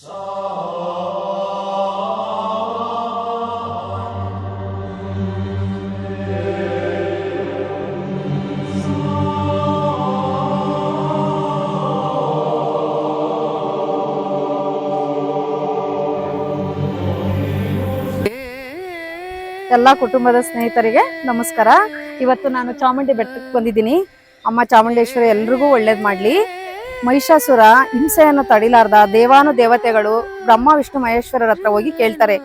ಎಲ್ಲ ಕುಟುಂಬದ ಸ್ನೇಹಿತರಿಗೆ ನಮಸ್ಕಾರ. ಇವತ್ತು ನಾನು ಚಾಮುಂಡಿ ಬೆಟ್ಟಕ್ಕೆ ಬಂದಿದ್ದೀನಿ. ಅಮ್ಮ ಚಾಮುಂಡೇಶ್ವರಿ ಎಲ್ರಿಗೂ ಒಳ್ಳೇದು ಮಾಡಲಿ. ಮಹಿಷಾಸುರ ಹಿಂಸೆಯನ್ನು ತಡಿಲಾರ್ದ ದೇವಾನು ದೇವತೆಗಳು ಬ್ರಹ್ಮ ವಿಷ್ಣು ಮಹೇಶ್ವರರ ಹತ್ರ ಹೋಗಿ ಕೇಳ್ತಾರೆ,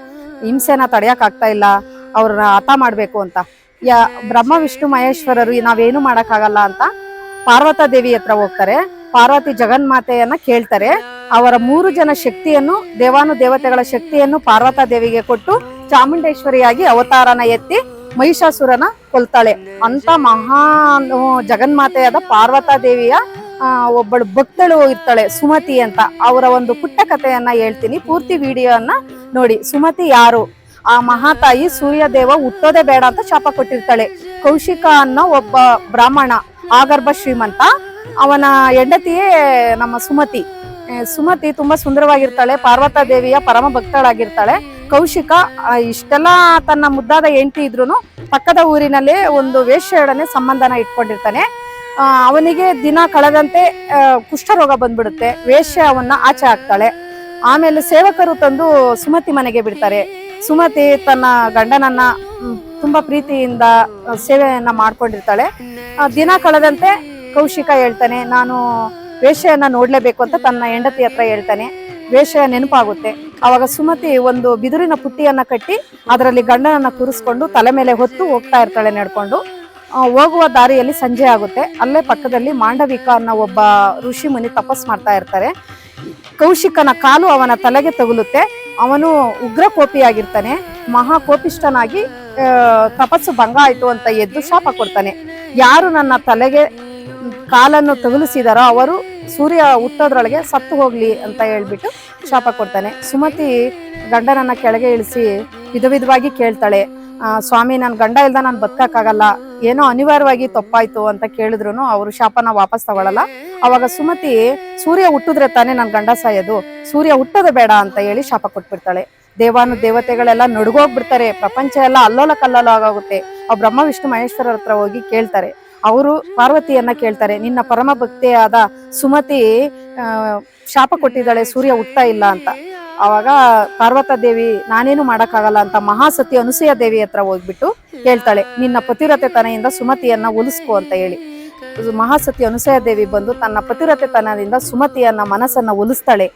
ಹಿಂಸೆನ ತಡೆಯೋಕ್ಕಾಗ್ತಾ ಇಲ್ಲ, ಅವ್ರನ್ನ ಹತ ಮಾಡಬೇಕು ಅಂತ. ಬ್ರಹ್ಮ ವಿಷ್ಣು ಮಹೇಶ್ವರರು ನಾವೇನು ಮಾಡೋಕ್ಕಾಗಲ್ಲ ಅಂತ ಪಾರ್ವತಾ ದೇವಿ ಹತ್ರ ಹೋಗ್ತಾರೆ. ಪಾರ್ವತಿ ಜಗನ್ಮಾತೆಯನ್ನ ಕೇಳ್ತಾರೆ. ಅವರ 3 ಜನ ಶಕ್ತಿಯನ್ನು, ದೇವಾನು ದೇವತೆಗಳ ಶಕ್ತಿಯನ್ನು ಪಾರ್ವತಾ ದೇವಿಗೆ ಕೊಟ್ಟು ಚಾಮುಂಡೇಶ್ವರಿಯಾಗಿ ಅವತಾರನ ಎತ್ತಿ ಮಹಿಷಾಸುರನ ಕೊಲ್ತಾಳೆ. ಅಂತ ಮಹಾನ್ ಜಗನ್ಮಾತೆಯಾದ ಪಾರ್ವತಾ ದೇವಿಯ ಒಬ್ಬಳು ಭಕ್ತಳು ಇರ್ತಾಳೆ, ಸುಮತಿ ಅಂತ. ಅವರ ಒಂದು ಪುಟ್ಟ ಕಥೆಯನ್ನ ಹೇಳ್ತೀನಿ, ಪೂರ್ತಿ ವಿಡಿಯೋನ ನೋಡಿ. ಸುಮತಿ ಯಾರು? ಆ ಮಹಾತಾಯಿ ಸೂರ್ಯದೇವ ಹುಟ್ಟೋದೇ ಬೇಡ ಅಂತ ಶಾಪ ಕೊಟ್ಟಿರ್ತಾಳೆ. ಕೌಶಿಕ ಅನ್ನೋ ಒಬ್ಬ ಬ್ರಾಹ್ಮಣ, ಆಗರ್ಭ ಶ್ರೀಮಂತ, ಅವನ ಹೆಂಡತಿಯೇ ನಮ್ಮ ಸುಮತಿ. ಸುಮತಿ ತುಂಬಾ ಸುಂದರವಾಗಿರ್ತಾಳೆ, ಪಾರ್ವತಾ ದೇವಿಯ ಪರಮ ಭಕ್ತಳಾಗಿರ್ತಾಳೆ. ಕೌಶಿಕ ಇಷ್ಟೆಲ್ಲ ತನ್ನ ಮುದ್ದಾದ ಹೆಂಡತಿ ಇದ್ರೂ ಪಕ್ಕದ ಊರಿನಲ್ಲಿ ಒಂದು ವೇಶ್ಯೆಯೊಡನೆ ಸಂಬಂಧನ ಇಟ್ಕೊಂಡಿರ್ತಾನೆ. ಅವನಿಗೆ ದಿನ ಕಳೆದಂತೆ ಕುಷ್ಠರೋಗ ಬಂದ್ಬಿಡುತ್ತೆ. ವೇಶ್ಯೆ ಅವನ್ನ ಆಚೆ ಹಾಕ್ತಾಳೆ. ಆಮೇಲೆ ಸೇವಕರು ತಂದು ಸುಮತಿ ಮನೆಗೆ ಬಿಡ್ತಾರೆ. ಸುಮತಿ ತನ್ನ ಗಂಡನನ್ನ ತುಂಬಾ ಪ್ರೀತಿಯಿಂದ ಸೇವೆಯನ್ನ ಮಾಡ್ಕೊಂಡಿರ್ತಾಳೆ. ದಿನ ಕಳೆದಂತೆ ಕೌಶಿಕ ಹೇಳ್ತಾನೆ, ನಾನು ವೇಶ್ಯೆಯನ್ನ ನೋಡ್ಲೇಬೇಕು ಅಂತ ತನ್ನ ಹೆಂಡತಿ ಹತ್ರ ಹೇಳ್ತಾನೆ. ವೇಶ್ಯೆಯ ನೆನಪಾಗುತ್ತೆ. ಅವಾಗ ಸುಮತಿ ಒಂದು ಬಿದುರಿನ ಪುಟ್ಟಿಯನ್ನ ಕಟ್ಟಿ ಅದರಲ್ಲಿ ಗಂಡನನ್ನ ಕೂರಿಸ್ಕೊಂಡು ತಲೆ ಮೇಲೆ ಹೊತ್ತು ಹೋಗ್ತಾ ಇರ್ತಾಳೆ ನಡ್ಕೊಂಡು. ಹೋಗುವ ದಾರಿಯಲ್ಲಿ ಸಂಜೆ ಆಗುತ್ತೆ. ಅಲ್ಲೇ ಪಕ್ಕದಲ್ಲಿ ಮಾಂಡವಿಕ ಅನ್ನೋ ಒಬ್ಬ ಋಷಿ ಮುನಿ ತಪಸ್ ಮಾಡ್ತಾ ಇರ್ತಾರೆ. ಕೌಶಿಕನ ಕಾಲು ಅವನ ತಲೆಗೆ ತಗುಲುತ್ತೆ. ಅವನು ಉಗ್ರ ಕೋಪಿಯಾಗಿರ್ತಾನೆ. ಮಹಾ ಕೋಪಿಷ್ಠನಾಗಿ ತಪಸ್ಸು ಭಂಗ ಆಯ್ತು ಅಂತ ಎದ್ದು ಶಾಪ ಕೊಡ್ತಾನೆ. ಯಾರು ನನ್ನ ತಲೆಗೆ ಕಾಲನ್ನು ತಗುಲಿಸಿದಾರೋ ಅವರು ಸೂರ್ಯ ಹುಟ್ಟೋದ್ರೊಳಗೆ ಸತ್ತು ಹೋಗ್ಲಿ ಅಂತ ಹೇಳ್ಬಿಟ್ಟು ಶಾಪ ಕೊಡ್ತಾನೆ. ಸುಮತಿ ಗಂಡನನ್ನ ಕೆಳಗೆ ಇಳಿಸಿ ವಿಧವಾಗಿ ಕೇಳ್ತಾಳೆ, ಸ್ವಾಮಿ, ನನ್ನ ಗಂಡ ಇಲ್ದ ನಾನು ಬದುಕಕ್ಕಾಗಲ್ಲ, ಏನೋ ಅನಿವಾರ್ಯವಾಗಿ ತಪ್ಪಾಯ್ತು ಅಂತ ಕೇಳಿದ್ರು ಅವರು ಶಾಪನ ವಾಪಸ್ ತಗೊಳಲ್ಲ. ಅವಾಗ ಸುಮತಿ, ಸೂರ್ಯ ಹುಟ್ಟಿದ್ರೆ ತಾನೇ ನನ್ನ ಗಂಡ ಸಾಯೋದು, ಸೂರ್ಯ ಹುಟ್ಟೋದು ಬೇಡ ಅಂತ ಹೇಳಿ ಶಾಪ ಕೊಟ್ಬಿಡ್ತಾಳೆ. ದೇವಾನು ದೇವತೆಗಳೆಲ್ಲ ನಡುಗೋಗ್ಬಿಡ್ತಾರೆ. ಪ್ರಪಂಚ ಎಲ್ಲ ಅಲ್ಲೋಲ ಕಲ್ಲೋಲ ಆಗೋಗುತ್ತೆ. ಆ ಬ್ರಹ್ಮ ವಿಷ್ಣು ಮಹೇಶ್ವರರ ಹತ್ರ ಹೋಗಿ ಕೇಳ್ತಾರೆ. ಅವರು ಪಾರ್ವತಿಯನ್ನ ಕೇಳ್ತಾರೆ, ನಿನ್ನ ಪರಮ ಭಕ್ತಿಯಾದ ಸುಮತಿ ಶಾಪ ಕೊಟ್ಟಿದ್ದಾಳೆ, ಸೂರ್ಯ ಹುಟ್ತಾ ಇಲ್ಲ ಅಂತ. ಅವಾಗ ಪಾರ್ವತಾ ದೇವಿ, ನಾನೇನು ಮಾಡೋಕ್ಕಾಗಲ್ಲ ಅಂತ ಮಹಾಸತಿ ಅನುಸೂಯ ದೇವಿ ಹತ್ರ ಹೋಗ್ಬಿಟ್ಟು ಕೇಳ್ತಾಳೆ, ನಿನ್ನ ಪತಿವ್ರತೆ ತನೆಯಿಂದ ಸುಮತಿಯನ್ನ ಉಲಿಸ್ಕೊ ಅಂತ ಹೇಳಿ. ಮಹಾಸತಿ ಅನುಸೂಯ ದೇವಿ ಬಂದು ತನ್ನ ಪತಿವ್ರತೆ ತನದಿಂದ ಸುಮತಿಯನ್ನ ಮನಸ್ಸನ್ನ ಉಲಿಸ್ತಾಳೆ.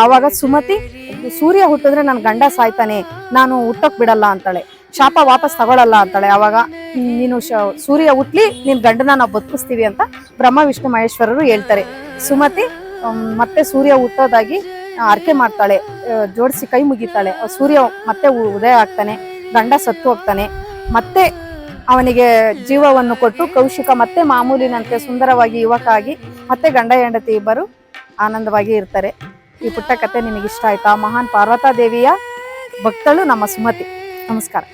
ಆವಾಗ ಸುಮತಿ, ಸೂರ್ಯ ಹುಟ್ಟಿದ್ರೆ ನನ್ನ ಗಂಡ ಸಾಯ್ತಾನೆ, ನಾನು ಹುಟ್ಟಕ್ ಬಿಡಲ್ಲ ಅಂತಾಳೆ. ಶಾಪ ವಾಪಸ್ ತಗೊಳಲ್ಲ ಅಂತಾಳೆ. ಅವಾಗ ನೀನು ಸೂರ್ಯ ಹುಟ್ಲಿ, ನಿನ್ ಗಂಡನ ನಾವು ಬದುಕಿಸ್ತೀವಿ ಅಂತ ಬ್ರಹ್ಮ ವಿಷ್ಣು ಮಹೇಶ್ವರರು ಹೇಳ್ತಾರೆ. ಸುಮತಿ ಮತ್ತೆ ಸೂರ್ಯ ಹುಟ್ಟೋದಾಗಿ ಅರ್ಕೆ ಮಾಡ್ತಾಳೆ, ಜೋಡಿಸಿ ಕೈ ಮುಗಿತಾಳೆ. ಸೂರ್ಯ ಮತ್ತೆ ಉದಯ ಆಗ್ತಾನೆ, ಗಂಡ ಸತ್ತು ಹೋಗ್ತಾನೆ. ಮತ್ತೆ ಅವನಿಗೆ ಜೀವವನ್ನು ಕೊಟ್ಟು ಕೌಶಿಕ ಮತ್ತೆ ಮಾಮೂಲಿನಂತೆ ಸುಂದರವಾಗಿ ಯುವಕ ಆಗಿ ಮತ್ತೆ ಗಂಡ ಹೆಂಡತಿ ಇಬ್ಬರು ಆನಂದವಾಗಿ ಇರ್ತಾರೆ. ಈ ಪುಟ್ಟ ಕಥೆ ನಿಮಗೆ ಇಷ್ಟ ಆಯ್ತಾ? ಮಹಾನ್ ಪಾರ್ವತಾ ದೇವಿಯ ಭಕ್ತಳು ನಮ್ಮ ಸುಮತಿ. ನಮಸ್ಕಾರ.